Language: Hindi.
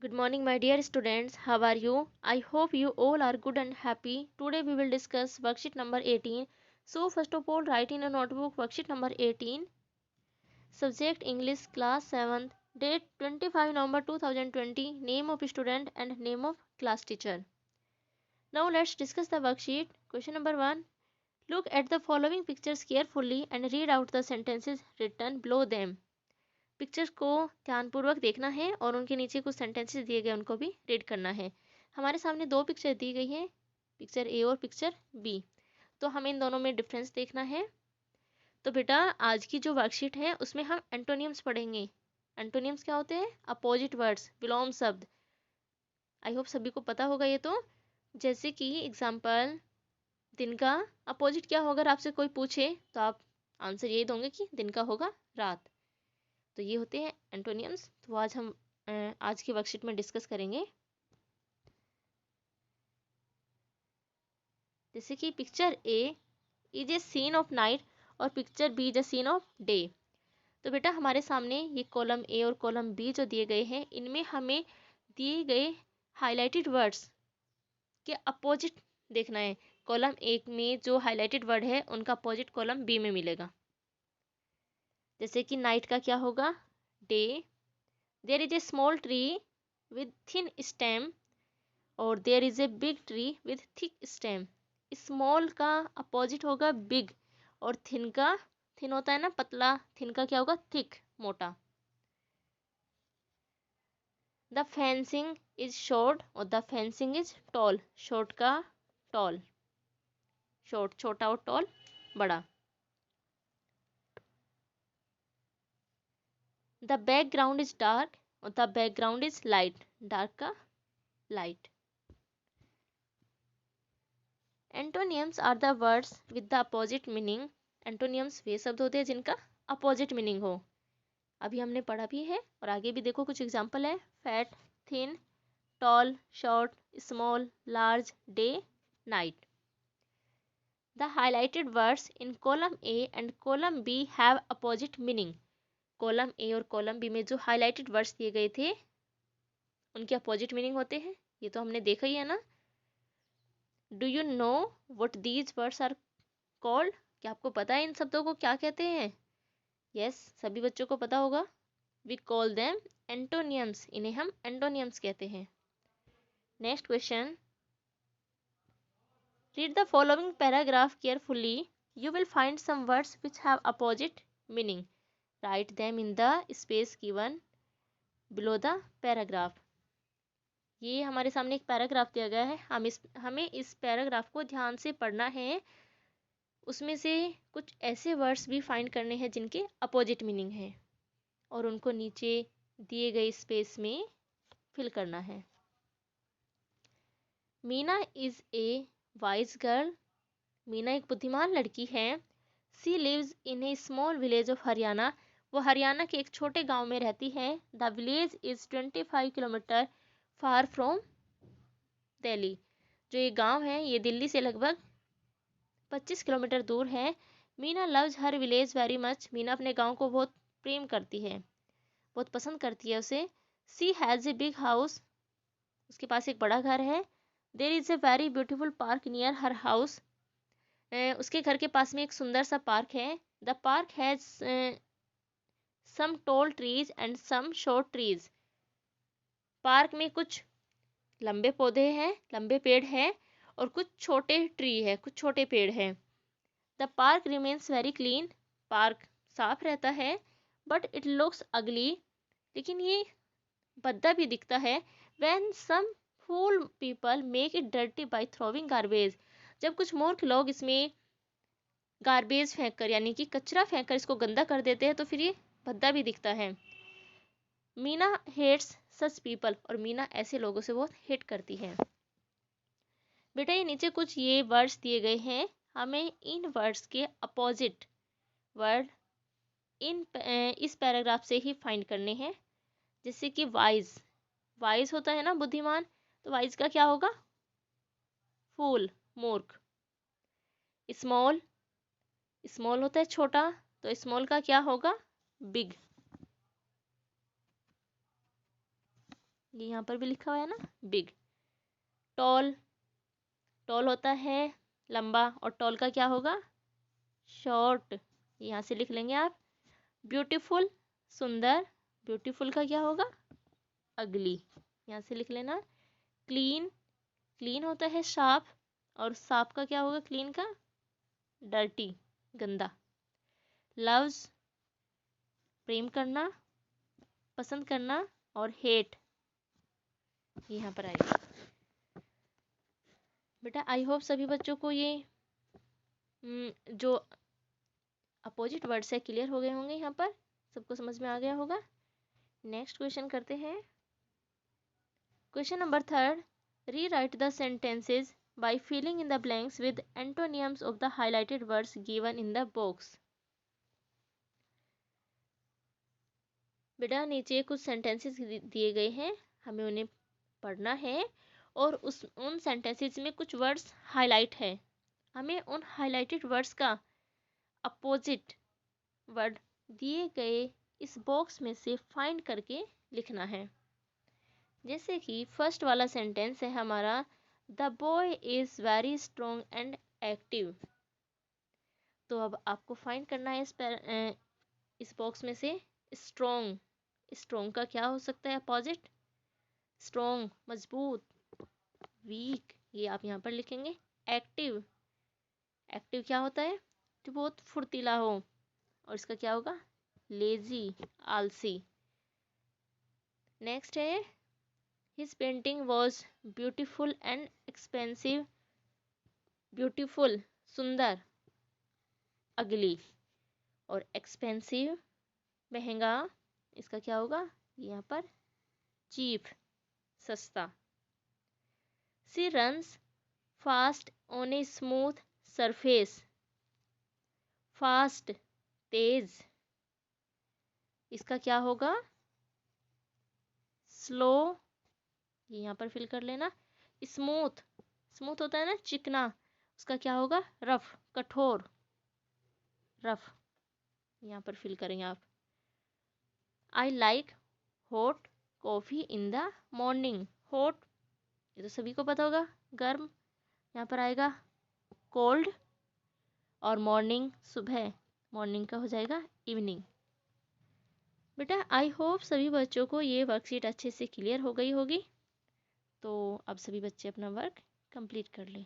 Good morning, my dear students. How are you? I hope you all are good and happy. Today we will discuss worksheet number 18. So, first of all, write in a notebook worksheet number 18. Subject English, class 7th. Date 25 November 2020. Name of student and name of class teacher. Now, let's discuss the worksheet. Question number 1. Look at the following pictures carefully and read out the sentences written below them. Pictures को ध्यानपूर्वक देखना है और उनके नीचे कुछ सेंटेंसेस दिए गए उनको भी रीड करना है। हमारे सामने दो पिक्चर दी गई हैं, पिक्चर ए और पिक्चर बी। तो हमें इन दोनों में डिफरेंस देखना है। तो बेटा आज की जो वर्कशीट है उसमें हम एंटोनियम्स पढ़ेंगे। एंटोनियम्स क्या होते हैं? अपोजिट वर्ड्स, विलोम शब्द। आई होप सभी को पता होगा ये। तो जैसे कि एग्जाम्पल, दिन का अपोजिट क्या होगा? अगर आपसे कोई पूछे तो आप आंसर यही दोगे कि दिन का होगा रात। तो ये होते हैं एंटोनियम्स। तो आज हम आज की वर्कशीट में डिस्कस करेंगे। जैसे कि picture A is a scene of night और picture B is a scene of day. तो बेटा हमारे सामने ये कॉलम ए और कॉलम बी जो दिए गए हैं, इनमें हमें दिए गए हाईलाइटेड वर्ड्स के अपोजिट देखना है। कॉलम ए में जो हाईलाइटेड वर्ड है उनका अपोजिट कॉलम बी में मिलेगा। जैसे कि नाइट का क्या होगा? Day. There is a small tree with thin stem और there is a big tree with thick stem. Small का अपोजिट होगा बिग और थिन का, थिन होता है ना पतला, थिन का क्या होगा? थिक, मोटा। द फेंसिंग इज शॉर्ट और the fencing is tall. Short का टॉल, शॉर्ट छोटा और टॉल बड़ा। द बैकग्राउंड इज डार्क और the background is light. Dark का light. Antonyms are the words with the opposite meaning. Antonyms वे शब्द होते हैं जिनका अपोजिट मीनिंग हो। अभी हमने पढ़ा भी है और आगे भी देखो कुछ एग्जाम्पल है। Fat, thin, tall, short, small, large, day, night. The highlighted words in column A and column B have opposite meaning. Column A और कॉलम बी में जो हाईलाइटेड वर्ड्स दिए गए थे उनके अपोजिट मीनिंग होते हैं। ये तो हमने देखा ही है ना। Do you know what these words are called? क्या आपको पता है इन शब्दों को क्या कहते हैं? यस, सभी बच्चों को पता होगा। We call them antonyms. इन्हें हम एंटोनियम्स कहते हैं। Next question, read the following paragraph carefully. You will find some words which have opposite meaning. Write them in the space given below the paragraph. ये हमारे सामने एक पैराग्राफ दिया गया है। हमें इस पैराग्राफ को ध्यान से पढ़ना है। उसमें से कुछ ऐसे वर्ड्स भी फाइंड करने हैं जिनके अपोजिट मीनिंग है और उनको नीचे दिए गए स्पेस में फिल करना है। Meena is a wise girl. Meena एक बुद्धिमान लड़की है। She lives in a small village of Haryana. वो हरियाणा के एक छोटे गांव में रहती है। The village is 25 kilometre far from Delhi. जो ये गांव है ये दिल्ली से लगभग 25 किलोमीटर दूर है। Meena loves her village very much. Meena अपने गांव को बहुत प्रेम करती है, बहुत पसंद करती है उसे। सी हैज़ ए बिग हाउस। उसके पास एक बड़ा घर है। There is a very beautiful park near her house. उसके घर के पास में एक सुंदर सा पार्क है। The park has some tall trees and some short trees. Park में कुछ लंबे पौधे हैं, लंबे पेड़ हैं और कुछ छोटे ट्री है, कुछ छोटे पेड़ हैं। The park remains very clean. Park साफ रहता है। बट इट लुक्स अगली। लेकिन ये भद्दा भी दिखता है। When some fool people make it dirty by throwing garbage. जब कुछ मूर्ख लोग इसमें गार्बेज फेंक कर, यानी कि कचरा फेंक कर इसको गंदा कर देते हैं तो फिर ये भद्दा भी दिखता है। Meena hates such people. और मीना ऐसे लोगों से बहुत हेट करती है। बेटा ये नीचे कुछ ये वर्ड्स दिए गए हैं, हमें इन वर्ड्स के अपोजिट वर्ड इस पैराग्राफ से ही फाइंड करने हैं। जैसे कि वाइज, वाइज होता है ना बुद्धिमान, तो वाइज का क्या होगा? फूल, मूर्ख। स्मॉल, स्मॉल होता है छोटा, तो स्मॉल का क्या होगा? बिग। ये यहाँ पर भी लिखा हुआ है ना, बिग। टॉल, टॉल होता है लंबा, और टॉल का क्या होगा, शॉर्ट। यहाँ से लिख लेंगे आप। ब्यूटीफुल, सुंदर, ब्यूटीफुल का क्या होगा, अगली। यहाँ से लिख लेना। क्लीन, क्लीन होता है साफ, और साफ का क्या होगा, क्लीन का, डर्टी, गंदा। लव्स, प्रेम करना, पसंद करना, और हेट यहाँ पर आएगा। बेटा आई होप सभी बच्चों को ये जो अपोजिट वर्ड्स है क्लियर हो गए होंगे, यहाँ पर सबको समझ में आ गया होगा। नेक्स्ट क्वेश्चन करते हैं। Question number 3, rewrite the sentences by filling in the blanks with antonyms of the highlighted words given in the box। बेटा नीचे कुछ सेंटेंसेस दिए गए हैं, हमें उन्हें पढ़ना है, और उन सेंटेंसेस में कुछ वर्ड्स हाईलाइट है, हमें उन हाईलाइटेड वर्ड्स का अपोजिट वर्ड दिए गए इस बॉक्स में से फाइंड करके लिखना है। जैसे कि फर्स्ट वाला सेंटेंस है हमारा, the boy is very strong and active. तो अब आपको फाइंड करना है इस बॉक्स में से स्ट्रॉन्ग। स्ट्रॉन्ग का क्या हो सकता है अपोजिट, स्ट्रॉन्ग मजबूत, वीक ये आप यहाँ पर लिखेंगे। एक्टिव, एक्टिव क्या होता है, जो बहुत फुर्तीला हो, और इसका क्या होगा, लेजी, आलसी। नेक्स्ट है, his painting was beautiful and expensive. Beautiful सुंदर, अगली, और एक्सपेंसिव महंगा, इसका क्या होगा यहाँ पर, चीप, सस्ता। Sea runs fast on a smooth surface. Fast तेज, इसका क्या होगा, स्लो, ये यहाँ पर फिल कर लेना। स्मूथ, स्मूथ होता है ना चिकना, उसका क्या होगा, रफ, कठोर, रफ, यहाँ पर फिल करेंगे आप। I like hot coffee in the morning. Hot ये तो सभी को पता होगा, गर्म, यहाँ पर आएगा कोल्ड, और मॉर्निंग सुबह, मॉर्निंग का हो जाएगा इवनिंग। बेटा आई होप सभी बच्चों को ये वर्कशीट अच्छे से क्लियर हो गई होगी। तो अब सभी बच्चे अपना वर्क कंप्लीट कर लें।